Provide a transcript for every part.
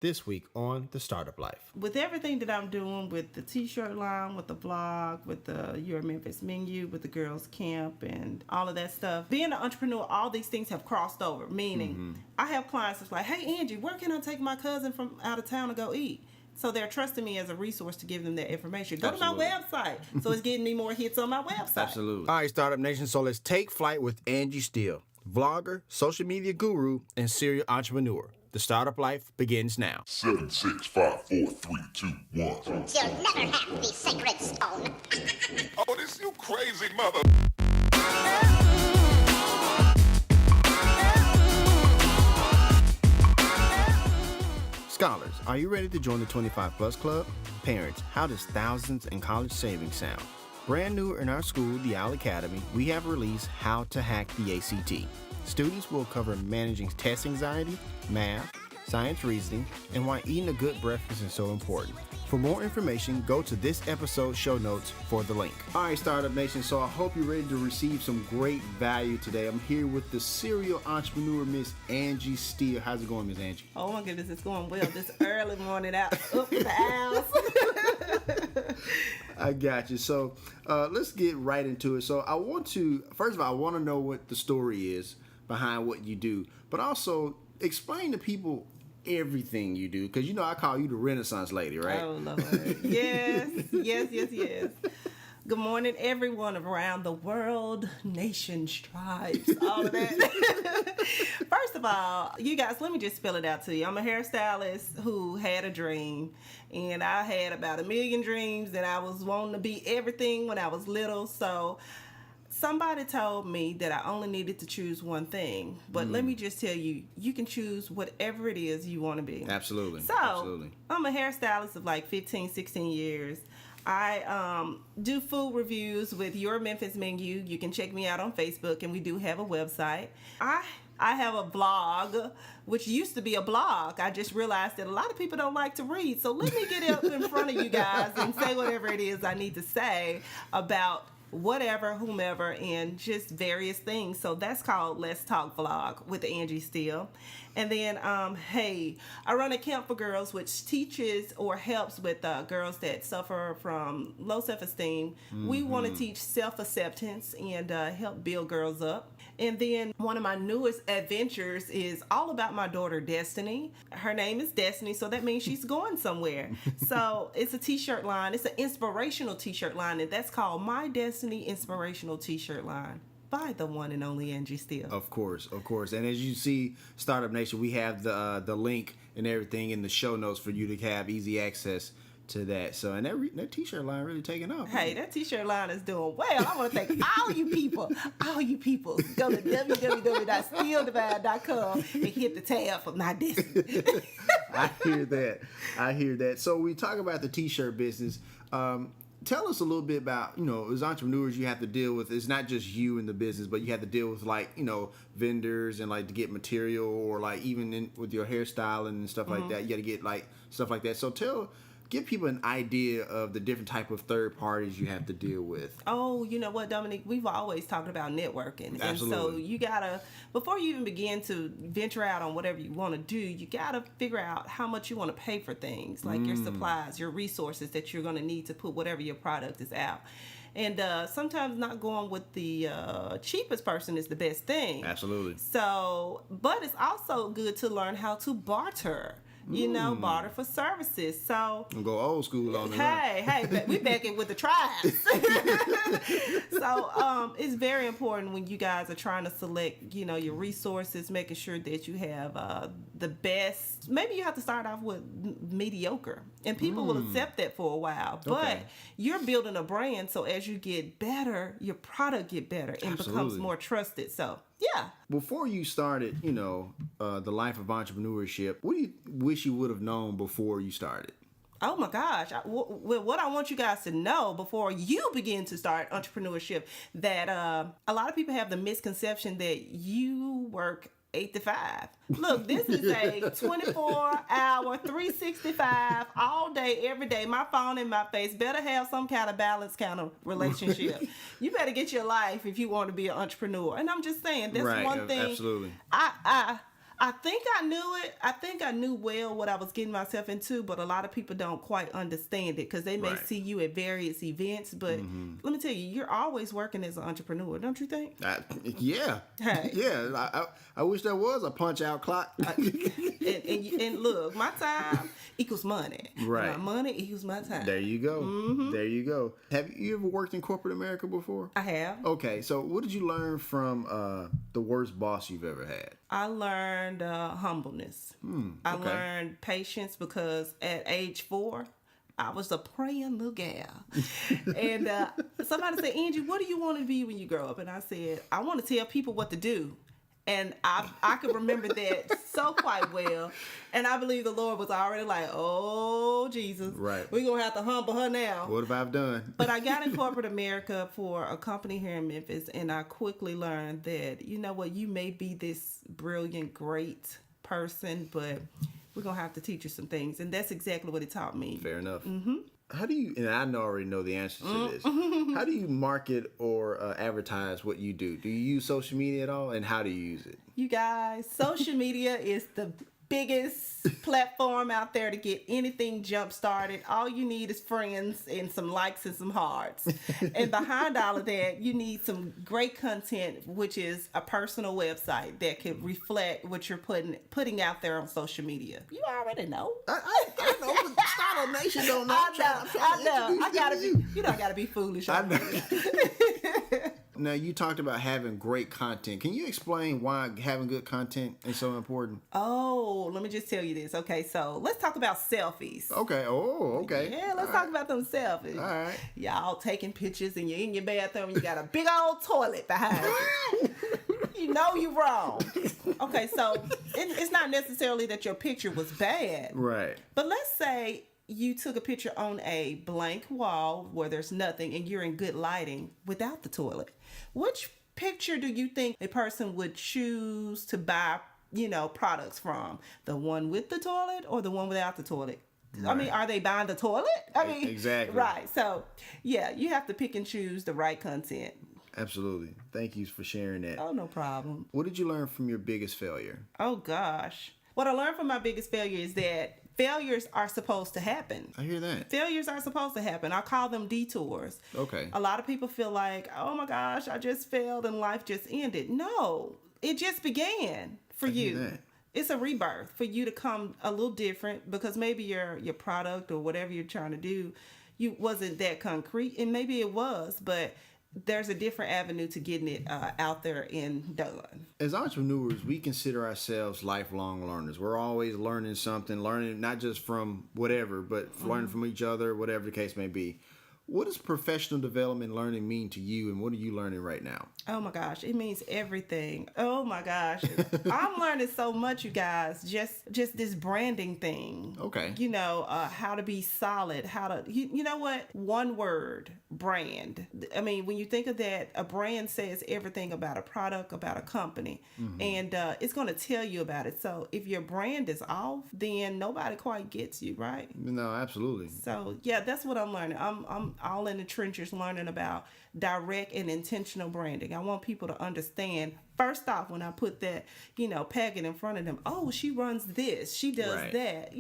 This week on The Startup Life. With everything that I'm doing with the t-shirt line, with the blog, with the Your Memphis menu, with the girls camp and all of that stuff, being an entrepreneur, all these things have crossed over. Meaning, I have clients that's like, hey, Angie, where can I take my cousin from out of town to go eat? So they're trusting me as a resource to give them that information. Go Absolutely. to my website. So it's getting me more hits on my website. Absolutely. All right, Startup Nation. So let's take flight with Angie Steele, vlogger, social media guru, and serial entrepreneur. The Startup Life begins now. 7, 6, 5, 4, 3, 2, 1. You'll never have the sacred stone. Oh, this you crazy mother. Scholars, are you ready to join the 25 Plus Club? Parents, how does thousands in college savings sound? Brand new in our school, the Owl Academy, we have released How to Hack the ACT. Students will cover managing test anxiety, math, science reasoning, and why eating a good breakfast is so important. For more information, go to this episode's show notes for the link. All right, Startup Nation, so I hope you're ready to receive some great value today. I'm here with the serial entrepreneur, Miss Angie Steele. How's it going, Miss Angie? Oh my goodness, it's going well. This early morning out up the house. I got you. So let's get right into it. So first of all, I want to know what the story is behind what you do, but also explain to people everything you do, because I call you the Renaissance lady, right? Oh Lord, yes. Good morning, everyone around the world, nations, tribes, all of that. First of all, you guys, let me just spell it out to you. I'm a hairstylist who had a dream, and I had about 1 million dreams, and I was wanting to be everything when I was little. So somebody told me that I only needed to choose one thing. But let me just tell you, you can choose whatever it is you want to be. Absolutely. So, Absolutely. I'm a hairstylist of like 15, 16 years. I do food reviews with Your Memphis menu. You can check me out on Facebook, and we do have a website. I have a blog, which used to be a blog. I just realized that a lot of people don't like to read. So let me get up in front of you guys and say whatever it is I need to say about whatever, whomever, and just various things. So that's called Let's Talk Vlog with Angie Steele. And then, I run a camp for girls, which teaches or helps with girls that suffer from low self-esteem. We want to teach self-acceptance and help build girls up. And then one of my newest adventures is all about my daughter, Destiny. Her name is Destiny, so that means she's going somewhere. So it's a t-shirt line. It's an inspirational t-shirt line, and that's called My Destiny Inspirational T-shirt line by the one and only Angie Steele. Of course. And as you see, Startup Nation, we have the link and everything in the show notes for you to have easy access to that. So, and that t-shirt line really taking off. Hey, that t-shirt line is doing well. I want to thank all you people. Go to www.steeledivide.com and hit the tab for My Destiny. I hear that. So we talk about the t-shirt business. Tell us a little bit about, as entrepreneurs, you have to deal with, it's not just you in the business, but you have to deal with vendors and to get material, or even with your hairstyling and stuff like that. You got to get stuff like that. So give people an idea of the different type of third parties you have to deal with. Oh, you know what, Dominique? We've always talked about networking. Absolutely. And so you gotta, before you even begin to venture out on whatever you want to do, you gotta figure out how much you want to pay for things, like your supplies, your resources that you're going to need to put whatever your product is out. And sometimes not going with the cheapest person is the best thing. Absolutely. So, but it's also good to learn how to barter. Barter for services. So go old school on it. Hey, we back in with the tribes. So it's very important when you guys are trying to select, your resources, making sure that you have the best. Maybe you have to start off with mediocre, and people will accept that for a while. But you're building a brand, so as you get better, your product get better and becomes more trusted. So yeah. Before you started, the life of entrepreneurship, what do you wish you would have known before you started? Oh my gosh. What I want you guys to know before you begin to start entrepreneurship, that a lot of people have the misconception that you work 8 to 5. Look, this is a 24-hour, 365, all day, every day. My phone in my face. Better have some kind of balance kind of relationship. You better get your life if you want to be an entrepreneur. And I'm just saying, that's one thing. Absolutely. I think I knew it. I think I knew well what I was getting myself into, but a lot of people don't quite understand it because they may Right. see you at various events. But let me tell you, you're always working as an entrepreneur, don't you think? Yeah. Hey. Yeah. I wish there was a punch out clock. And look, my time equals money. Right. My money equals my time. There you go. There you go. Have you ever worked in corporate America before? I have. Okay, so what did you learn from the worst boss you've ever had? I learned humbleness. I okay. learned patience because at age 4, I was a praying little gal. And somebody said, Angie, what do you want to be when you grow up? And I said, I want to tell people what to do. And I could remember that so quite well. And I believe the Lord was already like, oh, Jesus. Right. We're going to have to humble her now. What have I done? But I got in corporate America for a company here in Memphis, and I quickly learned that, you know what, you may be this brilliant, great person, but we're going to have to teach you some things. And that's exactly what it taught me. Fair enough. How do you, and I already know the answer to this, how do you market or advertise what you do? Do you use social media at all, and how do you use it? You guys, social media is the biggest platform out there to get anything jump started. All you need is friends and some likes and some hearts. And behind all of that, you need some great content, which is a personal website that can reflect what you're putting out there on social media. You already know. I know, but Startup Nation don't know. I know. I gotta be. You know, I gotta be foolish. I know. Now, you talked about having great content. Can you explain why having good content is so important? Oh, let me just tell you this. Okay, so let's talk about selfies. Okay. Oh, okay. Yeah, let's talk about them selfies. All right. Y'all taking pictures and you're in your bathroom and you got a big old toilet behind you. You know you're wrong. Okay, so it's not necessarily that your picture was bad. Right. But let's say you took a picture on a blank wall where there's nothing and you're in good lighting without the toilet. Which picture do you think a person would choose to buy, products from? The one with the toilet or the one without the toilet? Right. I mean, are they buying the toilet? I mean, exactly. Right. So, yeah, you have to pick and choose the right content. Absolutely. Thank you for sharing that. Oh, no problem. What did you learn from your biggest failure? Oh, gosh. What I learned from my biggest failure is that failures are supposed to happen. I hear that. Failures are supposed to happen. I call them detours. Okay. A lot of people feel like, oh my gosh, I just failed and life just ended. No, it just began for you. That. It's a rebirth for you to come a little different because maybe your product or whatever you're trying to do, you wasn't that concrete, and maybe it was, but there's a different avenue to getting it out there and done. As entrepreneurs, we consider ourselves lifelong learners. We're always learning something, learning not just from whatever, but learning from each other, whatever the case may be. What does professional development learning mean to you, and what are you learning right now? Oh my gosh, it means everything. Oh my gosh. I'm learning so much, you guys. Just this branding thing. Okay. How to be solid, how to, you know what? One word, brand. I mean, when you think of that, a brand says everything about a product, about a company, and it's going to tell you about it. So if your brand is off, then nobody quite gets you, right? No, absolutely. So yeah, that's what I'm learning. I'm all in the trenches learning about direct and intentional branding. I want people to understand, first off, when I put that, packet in front of them, oh, she runs this, she does right. that.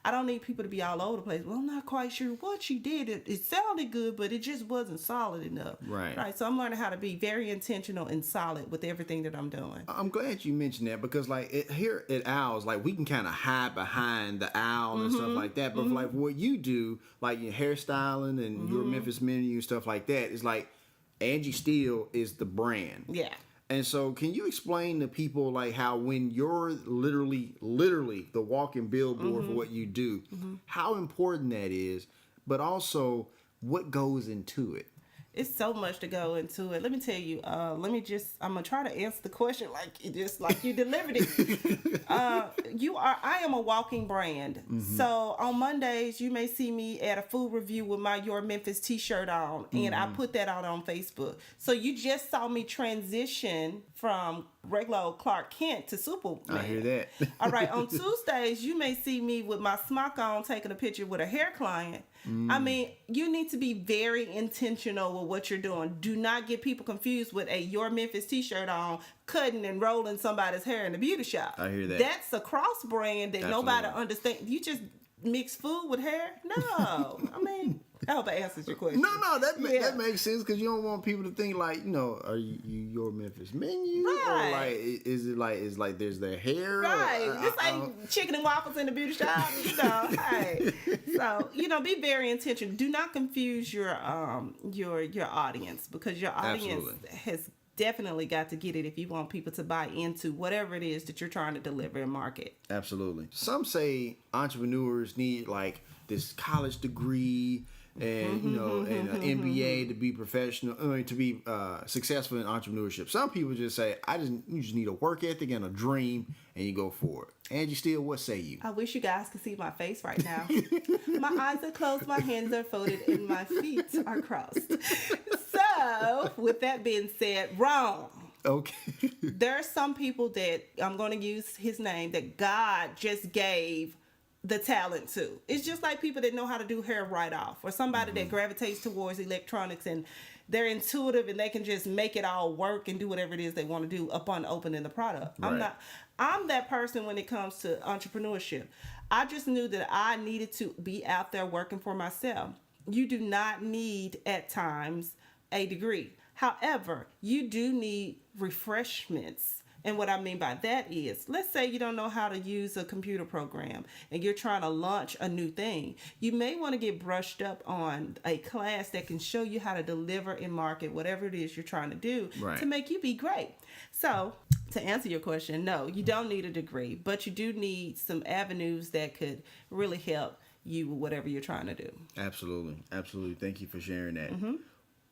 I don't need people to be all over the place. Well, I'm not quite sure what she did. It sounded good, but it just wasn't solid enough. Right. So I'm learning how to be very intentional and solid with everything that I'm doing. I'm glad you mentioned that because, here at Owls, we can kind of hide behind the owl and stuff like that. But what you do, like your hairstyling and your Memphis menu and stuff like that, is like Angie Steele is the brand. Yeah. And so can you explain to people how when you're literally the walking billboard for what you do, how important that is, but also what goes into it? It's so much to go into it. Let me tell you. I'm gonna try to answer the question like you delivered it. I am a walking brand. So on Mondays, you may see me at a food review with my Your Memphis t-shirt on, and I put that out on Facebook. So you just saw me transition from regular old Clark Kent to Superman. I hear that. All right, on Tuesdays, you may see me with my smock on taking a picture with a hair client. I mean, you need to be very intentional with what you're doing. Do not get people confused with a Your Memphis t-shirt on, cutting and rolling somebody's hair in the beauty shop. I hear that. That's a cross brand that nobody understands. You just mix food with hair? No. I mean, I hope I answered your question. No, that makes sense because you don't want people to think like, are you Your Memphis menu? Right. Or like, is it there's their hair? Right. This ain't chicken and waffles in the beauty shop. Hey. So, be very intentional. Do not confuse your audience, because your audience has definitely got to get it if you want people to buy into whatever it is that you're trying to deliver and market. Absolutely. Some say entrepreneurs need like this college degree and and an MBA to be professional, to be successful in entrepreneurship. Some people just say, you just need a work ethic and a dream, and you go for it. Angie Steele, what say you? I wish you guys could see my face right now. My eyes are closed, my hands are folded, and my feet are crossed. So, with that being said, wrong. Okay. There are some people that, I'm going to use his name, that God just gave the talent to. It's just like people that know how to do hair right off, or somebody that gravitates towards electronics and they're intuitive and they can just make it all work and do whatever it is they want to do upon opening the product. Right. I'm that person when it comes to entrepreneurship. I just knew that I needed to be out there working for myself. You do not need at times a degree. However, you do need refreshments. And what I mean by that is, let's say you don't know how to use a computer program and you're trying to launch a new thing. You may want to get brushed up on a class that can show you how to deliver and market whatever it is you're trying to do to make you be great. So, to answer your question, no, you don't need a degree, but you do need some avenues that could really help you with whatever you're trying to do. Absolutely. Absolutely. Thank you for sharing that.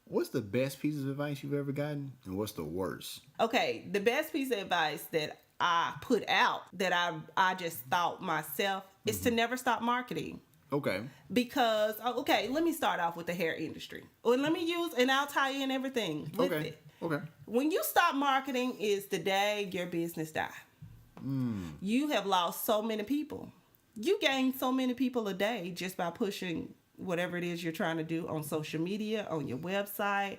What's the best piece of advice you've ever gotten, and what's the worst? Okay, the best piece of advice that I put out that I just thought myself is to never stop marketing. Okay. Because, let me start off with the hair industry. And I'll tie in everything with it. Okay. When you stop marketing is the day your business die. You have lost so many people. You gain so many people a day just by pushing whatever it is you're trying to do on social media, on your website,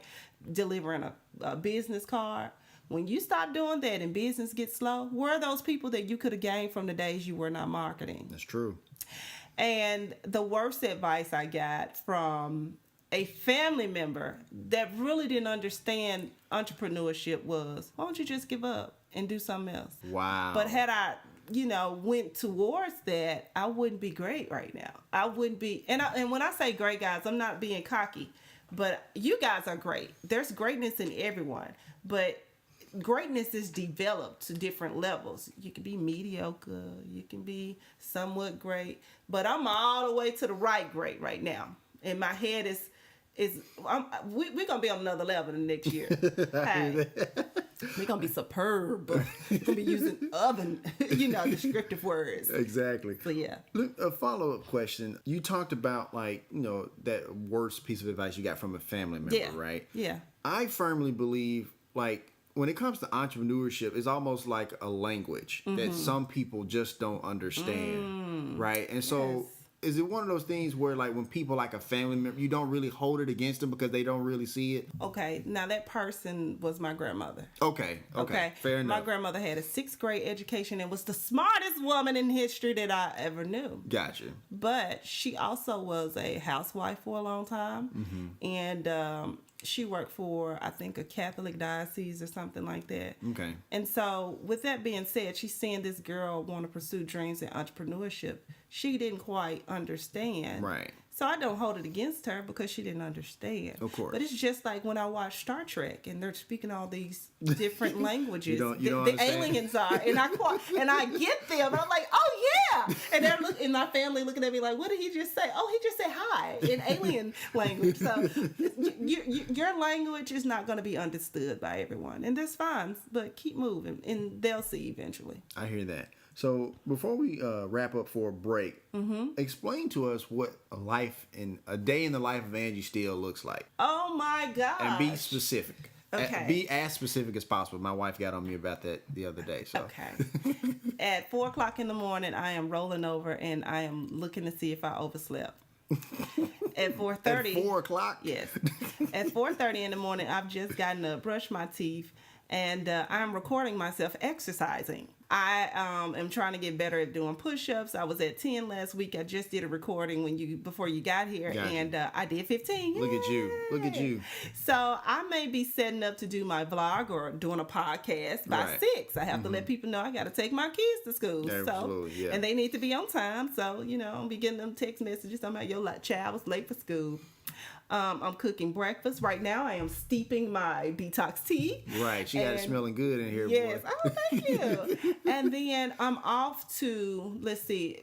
delivering a business card. When you stop doing that and business gets slow, where are those people that you could have gained from the days you were not marketing? That's true. And the worst advice I got from a family member that really didn't understand entrepreneurship was, why don't you just give up and do something else? Wow. But had I went towards that, I wouldn't be great right now. I wouldn't be, and when I say great, guys, I'm not being cocky, but you guys are great. There's greatness in everyone, but greatness is developed to different levels. You can be mediocre, you can be somewhat great, but I'm all the way to the great right now. And my head we're gonna be on another level in the next year. Hey, we're gonna be superb. We're gonna be using other, descriptive words. Exactly. So yeah. Look, a follow-up question. You talked about that worst piece of advice you got from a family member, right? Yeah. I firmly believe when it comes to entrepreneurship, it's almost like a language that some people just don't understand, right? And so. Yes. Is it one of those things where, when people like a family member, you don't really hold it against them because they don't really see it? Okay, now that person was my grandmother. Okay, fair enough. My grandmother had a 6th grade education and was the smartest woman in history that I ever knew. Gotcha. But she also was a housewife for a long time, and she worked for, I think, a Catholic diocese or something like that. Okay. And so, with that being said, she's seeing this girl want to pursue dreams in entrepreneurship. She didn't quite understand. Right. So I don't hold it against her because she didn't understand. Of course. But it's just like when I watch Star Trek and they're speaking all these different languages. you don't the aliens are, and I get them, and I'm like, oh yeah, and they're and my family looking at me like, what did he just say? Oh, he just said hi in alien language. So your language is not going to be understood by everyone, and that's fine. But keep moving, and they'll see eventually. I hear that. So before we wrap up for a break, explain to us what a day in the life of Angie Steele looks like. Oh my God! And be specific. Okay. Be as specific as possible. My wife got on me about that the other day. So. Okay. At 4 o'clock in the morning, I am rolling over and I am looking to see if I overslept. At 4:30. At 4 o'clock? Yes. At 4:30 in the morning, I've just gotten to brush my teeth, and I'm recording myself exercising. I am trying to get better at doing push-ups. I was at 10 last week. I just did a recording before you got here, Gotcha. and I did 15. Look at you. Look at you. So I may be setting up to do my vlog or doing a podcast by Right. 6. I have to let people know I got to take my kids to school. Absolutely, yeah. And they need to be on time. So, I'll be getting them text messages talking about your child was late for school. I'm cooking breakfast. Right now, I am steeping my detox tea. Right. She got it And- smelling good in here, Yes. boy. Oh, thank you. And then I'm off to, let's see,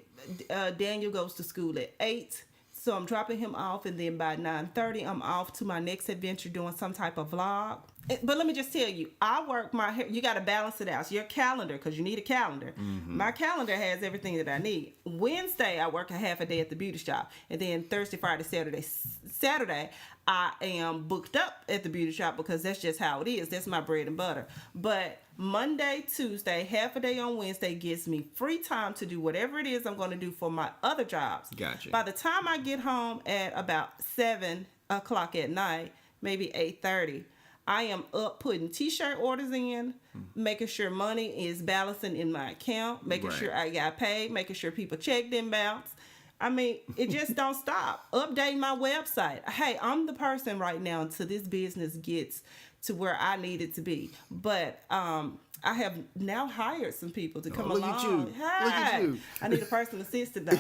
Daniel goes to school at 8. So I'm dropping him off, and then by 9:30, I'm off to my next adventure doing some type of vlog. But let me just tell you, I work my hair. You got to balance it out. So your calendar, because you need a calendar. My calendar has everything that I need. Wednesday, I work a half a day at the beauty shop. And then Thursday, Friday, Saturday, I am booked up at the beauty shop because that's just how it is. That's my bread and butter. But Monday, Tuesday, half a day on Wednesday gives me free time to do whatever it is I'm going to do for my other jobs. Gotcha. By the time I get home at about 7 o'clock at night, maybe 8:30, I am up putting t-shirt orders in, making sure money is balancing in my account, making Right. sure I got paid, making sure people check them bounce. I mean, it just don't stop. Updating my website. Hey, I'm the person right now until this business gets to where I need it to be. But I have now hired some people to come look along. at you. Hi. Look at you. I need a personal assistant though.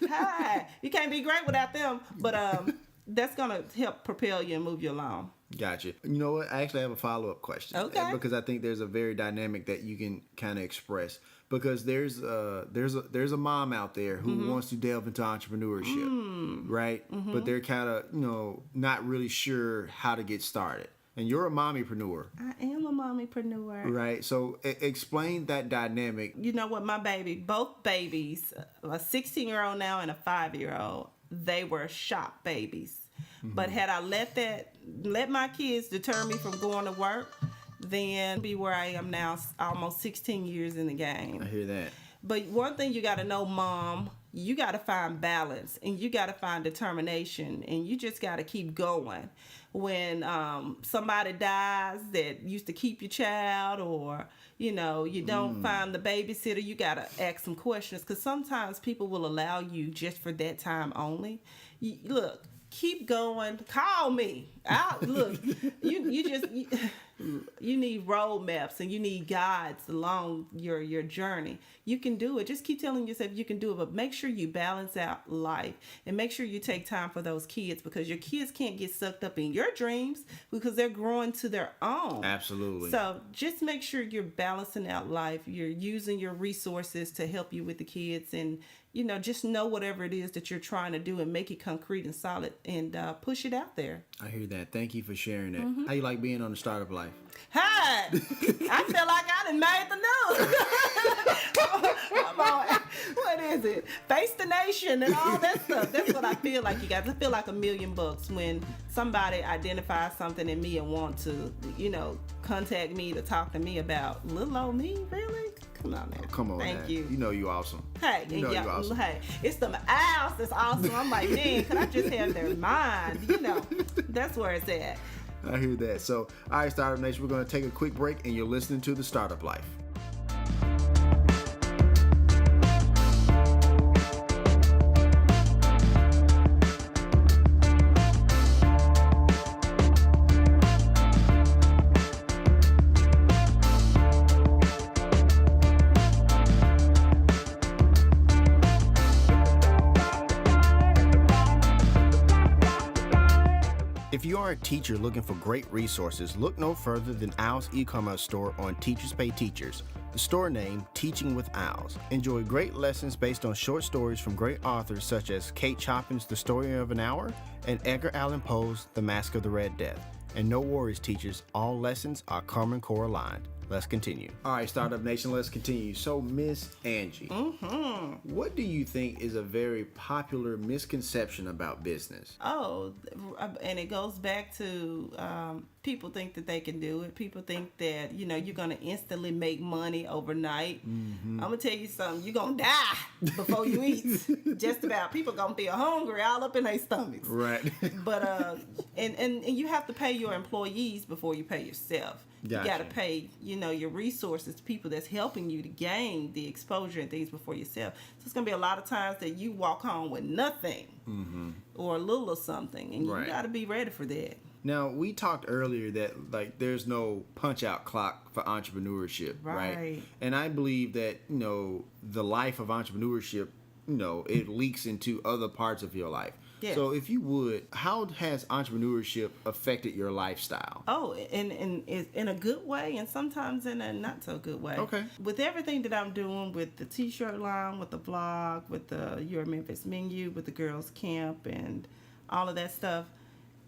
Hi. You can't be great without them, but that's gonna help propel you and move you along. Gotcha. You know what? I actually have a follow-up question. Okay. Because I think there's a very dynamic that you can kind of express. Because there's a mom out there who wants to delve into entrepreneurship, right? But they're kind of not really sure how to get started. And you're a mommypreneur, I am a mommypreneur. right? So explain that dynamic. You know what? My both babies, a 16-year-old now and a 5-year-old, they were shop babies. But had I let my kids deter me from going to work, then be where I am now, almost 16 years in the game. I hear that. But one thing you got to know, Mom, you got to find balance and you got to find determination and you just got to keep going. When somebody dies that used to keep your child, or you don't find the babysitter, you got to ask some questions, because sometimes people will allow you just for that time only. Look, keep going. Call me. Look, you need roadmaps and you need guides along your journey. You can do it. Just keep telling yourself you can do it, but make sure you balance out life and make sure you take time for those kids, because your kids can't get sucked up in your dreams because they're growing to their own. Absolutely. So just make sure you're balancing out life. You're using your resources to help you with the kids, and just know whatever it is that you're trying to do and make it concrete and solid and push it out there. I hear that. Thank you for sharing that. How you like being on the Startup Life? Hi! I feel like I done made the news. Come on. What is it? Face the Nation and all that stuff. That's what I feel like, you guys. I feel like $1,000,000 when somebody identifies something in me and want to, contact me to talk to me about little old me. Really? Come on, man. Come on, Thank man. you. You know you awesome. Hey, you know you awesome. Hey, it's some owls that's awesome. I'm like, man, could I just have their mind? That's where it's at. I hear that. So, all right, Startup Nation, we're going to take a quick break, and you're listening to The Startup Life. If you are a teacher looking for great resources, look no further than Owl's e-commerce store on Teachers Pay Teachers. The store name, Teaching with Owls. Enjoy great lessons based on short stories from great authors such as Kate Chopin's The Story of an Hour and Edgar Allan Poe's The Mask of the Red Death. And no worries, teachers, all lessons are Common Core aligned. Let's continue. All right, Startup Nation, let's continue. So, Miss Angie, what do you think is a very popular misconception about business? Oh, and it goes back to people think that they can do it. People think that, you're going to instantly make money overnight. I'm going to tell you something. You're going to die before you eat. Just about. People going to feel hungry all up in their stomachs. Right. But, and you have to pay your employees before you pay yourself. Gotcha. You got to pay, your resources to people that's helping you to gain the exposure and things before yourself. So it's going to be a lot of times that you walk home with nothing or a little of something, and you got to be ready for that. Now, we talked earlier that there's no punch-out clock for entrepreneurship, right? And I believe that, the life of entrepreneurship, it leaks into other parts of your life. Yes. So if you would, how has entrepreneurship affected your lifestyle? Oh, in a good way, and sometimes in a not so good way. Okay. With everything that I'm doing with the t-shirt line, with the blog, with the Your Memphis Menu, with the girls camp, and all of that stuff,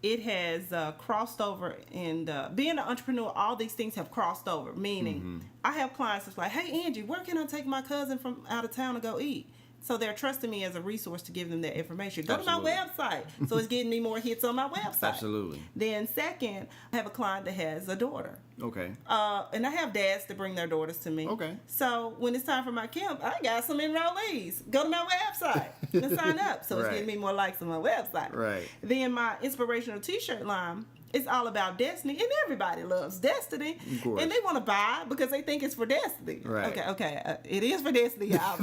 it has crossed over. And being an entrepreneur, all these things have crossed over. Meaning, I have clients that's like, "Hey Angie, where can I take my cousin from out of town to go eat?" So they're trusting me as a resource to give them that information. Go Absolutely. to my website. So it's getting me more hits on my website. Absolutely. Then second, I have a client that has a daughter. Okay. And I have dads to bring their daughters to me. Okay. So when it's time for my camp, I got some enrollees. Go to my website and sign up. So it's getting me more likes on my website. Right. Then my inspirational t-shirt line, it's all about destiny, and everybody loves destiny. Of course. And they want to buy it because they think it's for destiny. Right. Okay. It is for destiny, y'all.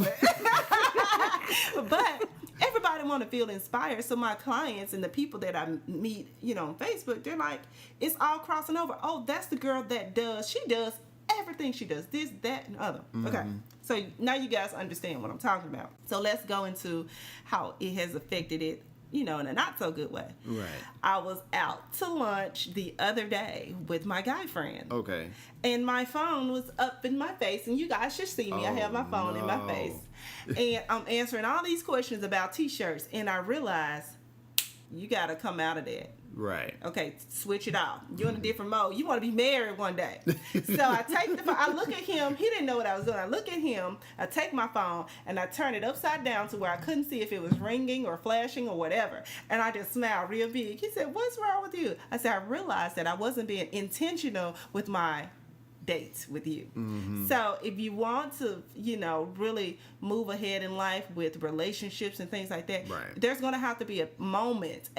But everybody want to feel inspired. So my clients and the people that I meet, on Facebook, they're like, it's all crossing over. Oh, that's the girl that she does everything she does. This, that, and other. Okay. So now you guys understand what I'm talking about. So let's go into how it has affected it, in a not so good way. Right. I was out to lunch the other day with my guy friend. Okay. And my phone was up in my face, and you guys should see me. I have my phone in my face. And I'm answering all these questions about t-shirts, and I realized you got to come out of that. Right. Okay, switch it off. You're in a different mode. You want to be married one day. So I take the phone. I look at him. He didn't know what I was doing. I look at him. I take my phone, and I turn it upside down to where I couldn't see if it was ringing or flashing or whatever. And I just smiled real big. He said, "What's wrong with you?" I said, "I realized that I wasn't being intentional with my dates with you." So if you want to, really move ahead in life with relationships and things like that, there's going to have to be a moment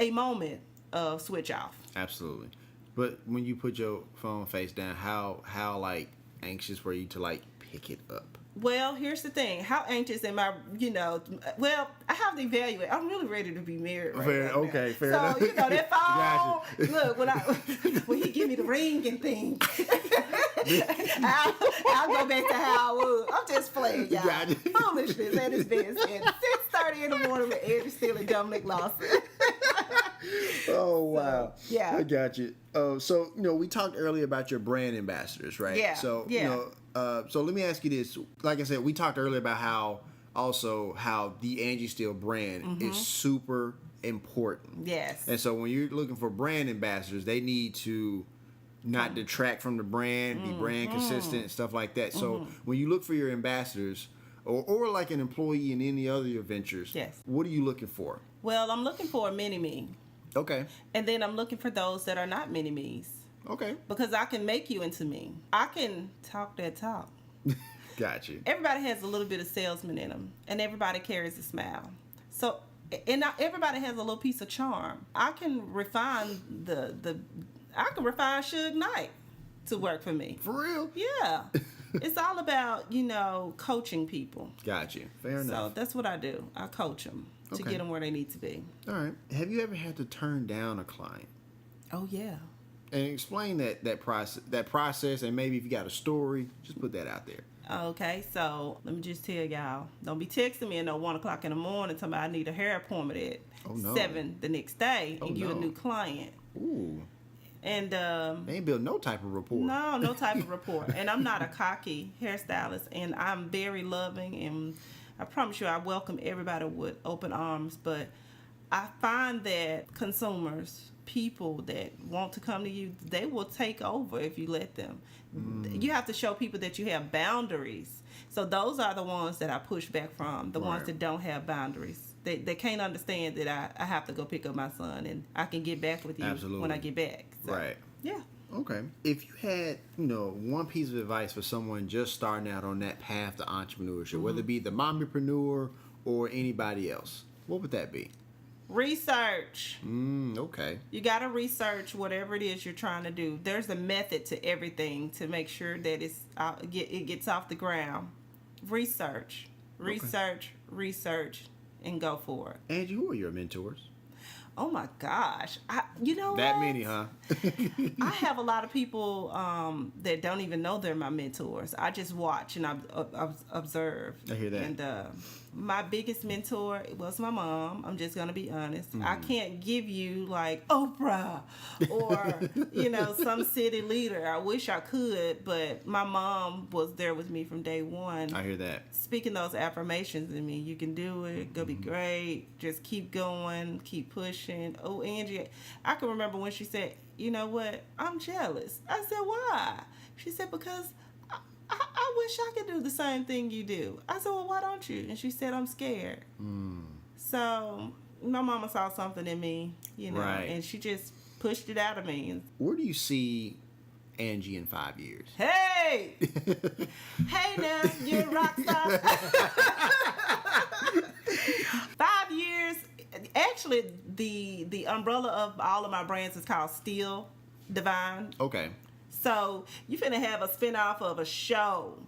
of switch off. Absolutely. But when you put your phone face down, how like anxious were you to like pick it up? Well, here's the thing. How anxious am I, well, I have to evaluate. I'm really ready to be married right now. Okay, fair enough. So, that phone, Gotcha. Look, when he give me the ring and things, I'll go back to how I was. I'm just playing, y'all. Gotcha. Foolishness at its best. At 6:30 in the morning with Angie, Steele, and Dominic Lawson. Oh, wow. So, yeah. I got you. So, we talked earlier about your brand ambassadors, right? Yeah. So, yeah. So let me ask you this. Like I said, we talked earlier about how the Angie Steele brand is super important. Yes. And so when you're looking for brand ambassadors, they need to not detract from the brand, be brand consistent, stuff like that. So when you look for your ambassadors, or like an employee in any other of your ventures, what are you looking for? Well, I'm looking for a mini-me. Okay. And then I'm looking for those that are not mini-me's. Okay. Because I can make you into me. I can talk that talk. Gotcha. Everybody has a little bit of salesman in them, and everybody carries a smile. So, and everybody has a little piece of charm. I can refine Suge Knight to work for me. For real? Yeah. It's all about, coaching people. Gotcha. Fair enough. So that's what I do. I coach them to get them where they need to be. All right. Have you ever had to turn down a client? Oh, yeah. And explain that process, and maybe if you got a story, just put that out there. Okay, so let me just tell y'all, don't be texting me at 1 o'clock in the morning telling me I need a hair appointment at 7 the next day, and you're a new client. Ooh. And they ain't build no type of rapport. No type of rapport. And I'm not a cocky hairstylist, and I'm very loving, and I promise you I welcome everybody with open arms, but I find that consumers, people that want to come to you, they will take over if you let them. You have to show people that you have boundaries. So those are the ones that I push back from, the ones that don't have boundaries. They can't understand that I have to go pick up my son and I can get back with you when I get back. So, Right. Yeah. Okay. If you had, one piece of advice for someone just starting out on that path to entrepreneurship, whether it be the mompreneur or anybody else, what would that be? Research. Okay. You got to research whatever it is you're trying to do. There's a method to everything to make sure that it gets off the ground. Research, and go for it. Angie, who are your mentors? Oh my gosh. You know That what? many, huh? I have a lot of people that don't even know they're my mentors. I just watch and I observe. I hear that. And my biggest mentor was my mom. I'm just going to be honest. I can't give you like Oprah or, some city leader. I wish I could, but my mom was there with me from day one. I hear that. Speaking those affirmations in me, you can do it, gonna be great, just keep going, keep pushing. Oh, Angie, I can remember when she said, you know what, I'm jealous. I said, why? She said, because I wish I could do the same thing you do. I said, well, why don't you? And she said, I'm scared. So my mama saw something in me, Right. and she just pushed it out of me. Where do you see Angie in 5 years? Hey! Hey now, you're a rock star. 5 years. Actually, the umbrella of all of my brands is called Steele Divine. Okay. So you finna have a spinoff of a show.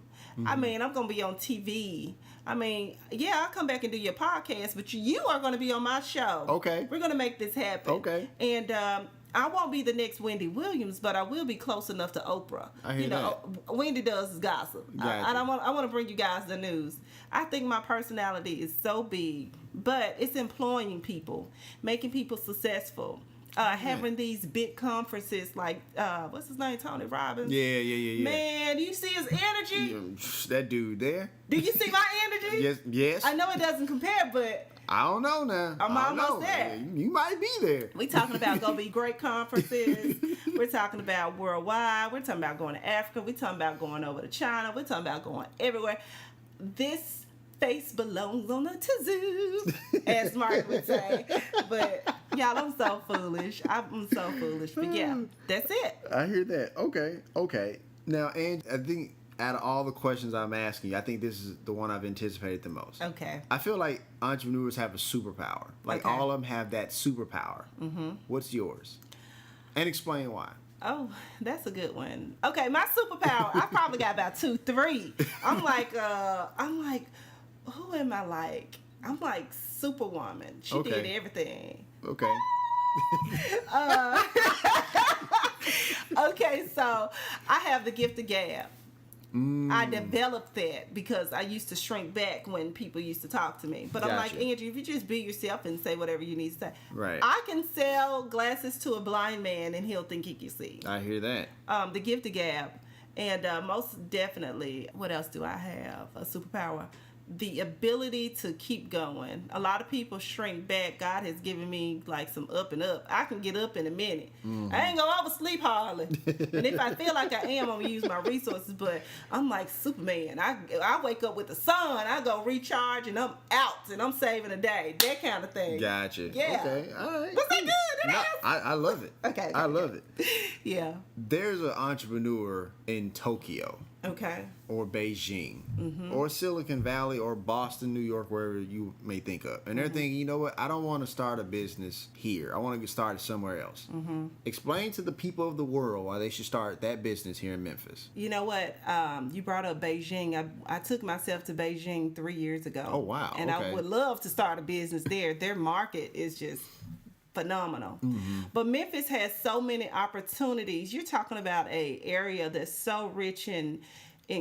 I mean, I'm gonna be on TV. I mean, yeah, I'll come back and do your podcast, but you are gonna be on my show. Okay. We're gonna make this happen. Okay. And I won't be the next Wendy Williams, but I will be close enough to Oprah. I hear that. Wendy does gossip. Gotcha. I want to bring you guys the news. I think my personality is so big, but it's employing people, making people successful. Having these big conferences like what's his name, Tony Robbins. Yeah. Man, do you see his energy? That dude there. Do you see my energy? Yes. I know it doesn't compare, but I don't know now. I'm I don't almost know. there. You might be there. we talking about gonna be great conferences. We're talking about worldwide. We're talking about going to Africa. We're talking about going over to China. We're talking about going everywhere. This face belongs on a tizoo, as Mark would say. But y'all, I'm so foolish. I'm so foolish. But yeah, that's it. I hear that. Okay. Now, Angie, I think out of all the questions I'm asking you, I think this is the one I've anticipated the most. Okay. I feel like entrepreneurs have a superpower. Like Okay. all of them have that superpower. What's yours? And explain why. Oh, that's a good one. Okay, my superpower, I probably got about 2, 3. I'm like, who am I like? I'm like Superwoman. She Okay. did everything. Okay. Okay, so I have the gift of gab. I developed that because I used to shrink back when people used to talk to me. But I'm like, Gotcha. Angie, if you just be yourself and say whatever you need to say. Right. I can sell glasses to a blind man and he'll think he can see. I hear that. The gift of gab. And most definitely, what else do I have? A superpower. The ability to keep going. A lot of people shrink back. God has given me like some up and up. I can get up in a minute. I ain't gonna oversleep hardly. And if I feel like I am, I'm gonna use my resources. But I'm like Superman. I wake up with the sun. I go recharge and I'm out and I'm saving a day. That kind of thing. Gotcha. Yeah. Okay. All right. Was that good? Did I No, answer? I love it. Okay. I love it. Yeah. There's an entrepreneur in Tokyo Okay. or Beijing or Silicon Valley or Boston, New York, wherever you may think of. And they're thinking, you know what? I don't want to start a business here. I want to get started somewhere else. Explain to the people of the world why they should start that business here in Memphis. You know what? You brought up Beijing. I took myself to Beijing 3 years ago. Oh, wow. And Okay. I would love to start a business there. Their market is just phenomenal. But Memphis has so many opportunities. You're talking about a area that's so rich in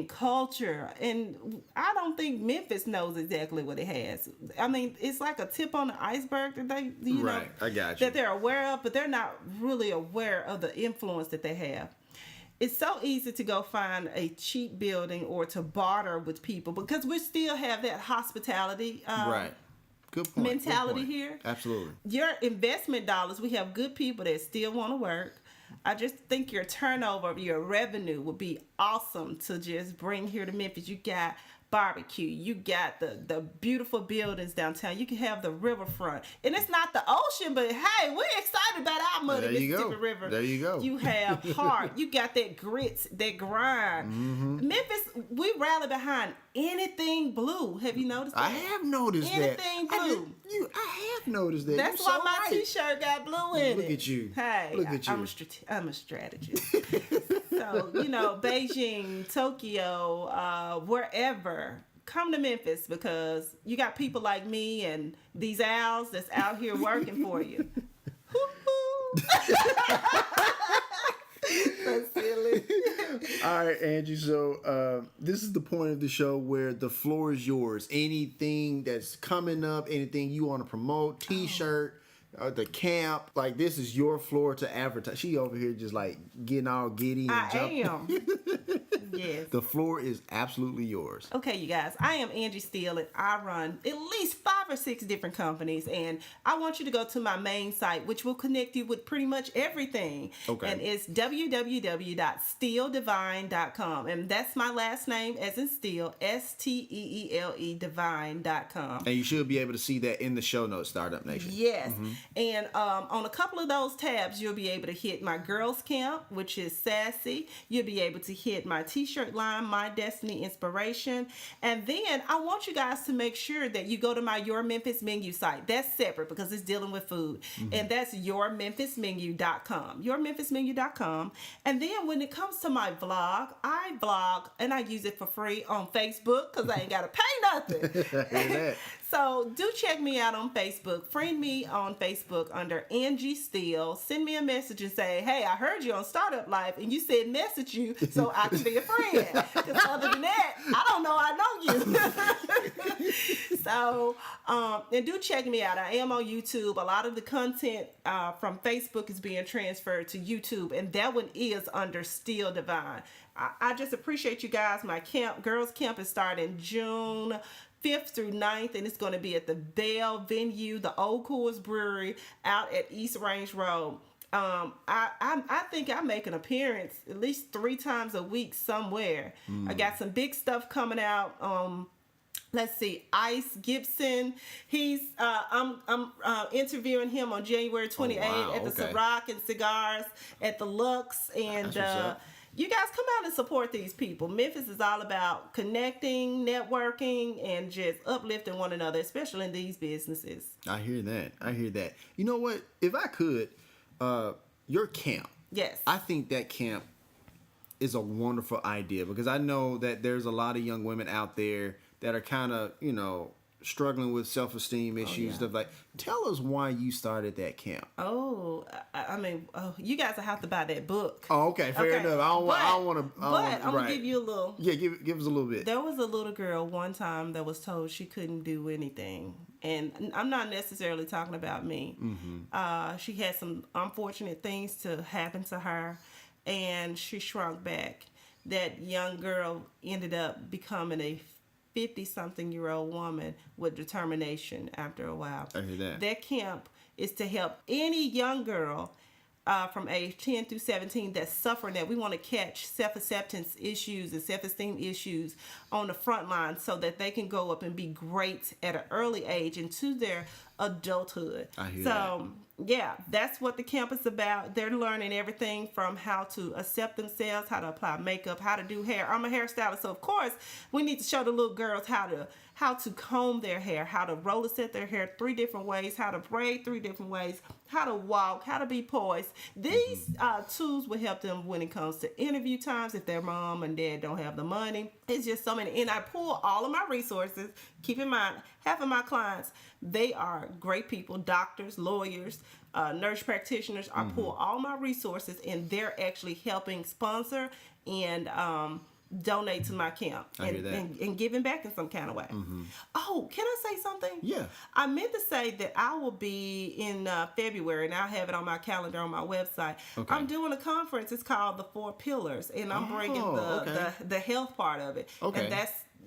culture, and I don't think Memphis knows exactly what it has. I mean, it's like a tip on the iceberg that they, Right, I got you. that they're aware of, but they're not really aware of the influence that they have. It's so easy to go find a cheap building or to barter with people because we still have that hospitality Right. Good point. mentality Good point. here. Absolutely. Your investment dollars, we have good people that still want to work. I just think your turnover, your revenue would be awesome to just bring here to Memphis. You got barbecue, you got the beautiful buildings downtown, you can have the riverfront, and it's not the ocean, but hey, we're excited about our muddy Mississippi River. There you go. You have heart, you got that grits, that grind. Memphis, we rally behind anything blue. Have you noticed that? I have noticed anything that. blue. I have noticed that. That's You're why so my right. t-shirt got blue in it. Look at you. Hey, Look at you. I'm a strategist. So, Beijing, Tokyo, wherever, come to Memphis because you got people like me and these owls that's out here working for you. So silly. All right, Angie. So this is the point of the show where the floor is yours. Anything that's coming up, anything you want to promote, T-shirt, the camp, like this is your floor to advertise. She over here just like getting all giddy and jumping. I am. Yes. The floor is absolutely yours. Okay, you guys, I am Angie Steele, and I run at least 5 or 6 different companies, and I want you to go to my main site, which will connect you with pretty much everything. Okay. And it's www.steeledivine.com, and that's my last name, as in Steele, Steele, divine.com. And you should be able to see that in the show notes, Startup Nation. Yes. And on a couple of those tabs, you'll be able to hit my girls camp, which is sassy. You'll be able to hit my t-shirt line, My Destiny Inspiration. And then I want you guys to make sure that you go to my Your Memphis Menu site. That's separate because it's dealing with food. And that's yourmemphismenu.com. Yourmemphismenu.com. And then when it comes to my vlog, I vlog and I use it for free on Facebook because I ain't got to pay nothing. Hear that? So do check me out on Facebook. Friend me on Facebook under Angie Steele. Send me a message and say, hey, I heard you on Startup Life and you said message you so I can be a friend. Because other than that, I don't know I know you. So, and do check me out. I am on YouTube. A lot of the content from Facebook is being transferred to YouTube, and that one is under Steele Divine. I just appreciate you guys. My girls camp is starting June 5th through 9th, and it's going to be at the Bell venue, the Old Coors Brewery, out at East Range Road. I think I make an appearance at least 3 times a week somewhere. I got some big stuff coming out. Let's see, Ice Gibson. He's I'm interviewing him on January 28th at the Ciroc and Cigars at the Lux, and you guys come out and support these people. Memphis is all about connecting, networking, and just uplifting one another, especially in these businesses. I hear that. You know what? If I could, your camp. Yes. I think that camp is a wonderful idea because I know that there's a lot of young women out there that are kind of, struggling with self-esteem issues, stuff like. Tell us why you started that camp. You guys will have to buy that book. Oh, okay, fair enough. I don't want to. But I'm gonna give you a little. Yeah, give us a little bit. There was a little girl one time that was told she couldn't do anything, and I'm not necessarily talking about me. She had some unfortunate things to happen to her, and she shrunk back. That young girl ended up becoming a 50-something-year-old woman with determination after a while. I hear that. That camp is to help any young girl from age 10 through 17 that's suffering that. We want to catch self-acceptance issues and self-esteem issues on the front line so that they can go up and be great at an early age into their adulthood. I hear that. Yeah, that's what the camp is about. They're learning everything from how to accept themselves, how to apply makeup, how to do hair. I'm a hairstylist, so of course we need to show the little girls how to comb their hair, how to roller set their hair 3 different ways, how to braid 3 different ways, how to walk, how to be poised. These tools will help them when it comes to interview times if their mom and dad don't have the money. It's just so many. And I pull all of my resources. Keep in mind, half of my clients, they are great people, doctors, lawyers, nurse practitioners. I pull all my resources, and they're actually helping sponsor and donate to my camp and giving back in some kind of way. Oh, can I say something? Yeah. I meant to say that I will be in February, and I'll have it on my calendar on my website. Okay. I'm doing a conference. It's called The 4 Pillars, and I'm bringing the health part of it. Okay. And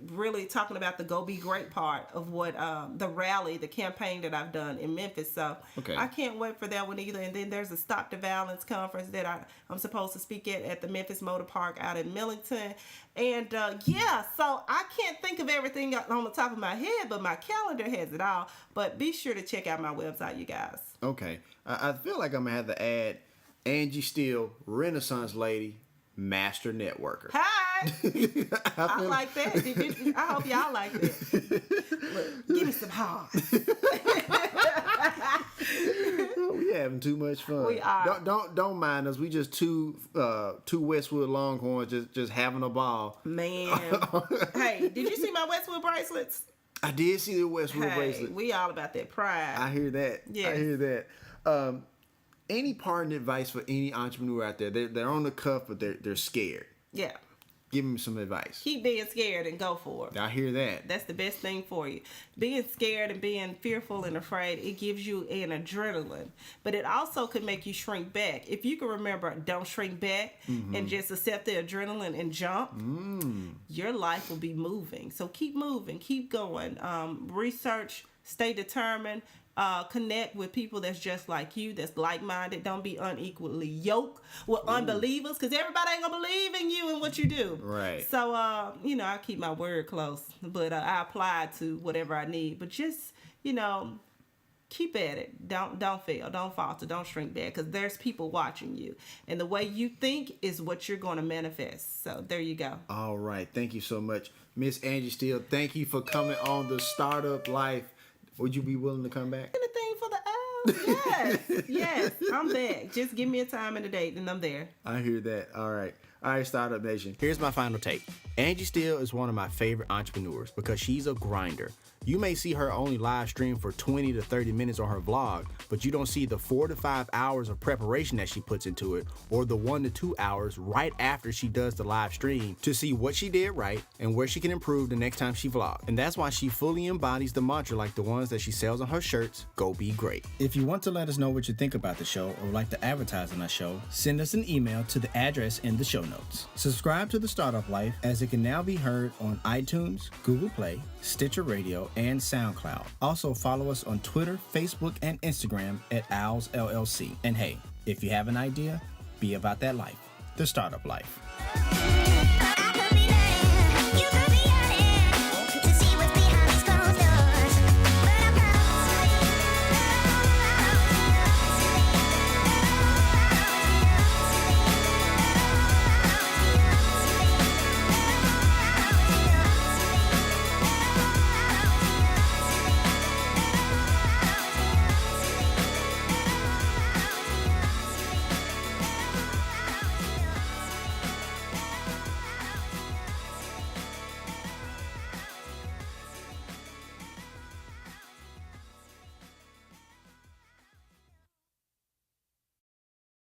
really talking about the Go Be Great part of what the rally, the campaign that I've done in Memphis. So Okay. I can't wait for that one either. And then there's a Stop the Violence conference that I'm supposed to speak at the Memphis Motor Park out in Millington. And yeah, so I can't think of everything on the top of my head, but my calendar has it all. But be sure to check out my website, you guys. Okay. I feel like I'm going to have to add Angie Steele, Renaissance lady, master networker. Hi! I like that. I hope y'all like that. Look, give me some hearts. We having too much fun. We are. Don't mind us. We just two Westwood Longhorns just having a ball. Man. Hey, did you see my Westwood bracelets? I did see the Westwood Hey, bracelet. we all about that pride. I hear that. Yes. I hear that. Any parting advice for any entrepreneur out there? They're on the cuff, but they're scared. Yeah. Give them some advice. Keep being scared and go for it. I hear that. That's the best thing for you. Being scared and being fearful and afraid, it gives you an adrenaline. But it also could make you shrink back. If you can remember, don't shrink back and just accept the adrenaline and jump, your life will be moving. So keep moving, keep going. Research, stay determined. Connect with people that's just like you, that's like-minded. Don't be unequally yoked with unbelievers, because everybody ain't gonna believe in you and what you do. Right. So, I keep my word close, but I apply to whatever I need. But just, keep at it. Don't fail. Don't falter. Don't shrink back, because there's people watching you. And the way you think is what you're going to manifest. So there you go. All right. Thank you so much, Miss Angie Steele. Thank you for coming on the Startup Life. Would you be willing to come back? Anything for the hours. Yes, I'm back. Just give me a time and a date, and I'm there. I hear that. All right, Startup Nation. Here's my final take. Angie Steele is one of my favorite entrepreneurs because she's a grinder. You may see her only live stream for 20 to 30 minutes on her vlog, but you don't see the 4 to 5 hours of preparation that she puts into it, or the 1 to 2 hours right after she does the live stream to see what she did right and where she can improve the next time she vlogs. And that's why she fully embodies the mantra like the ones that she sells on her shirts, Go Be Great. If you want to let us know what you think about the show or would like to advertise on our show, send us an email to the address in the show notes. Subscribe to The Startup Life, as it can now be heard on iTunes, Google Play, Stitcher Radio, and SoundCloud. Also follow us on Twitter, Facebook, and Instagram at Owls LLC. And hey, if you have an idea, be about that life. The Startup Life.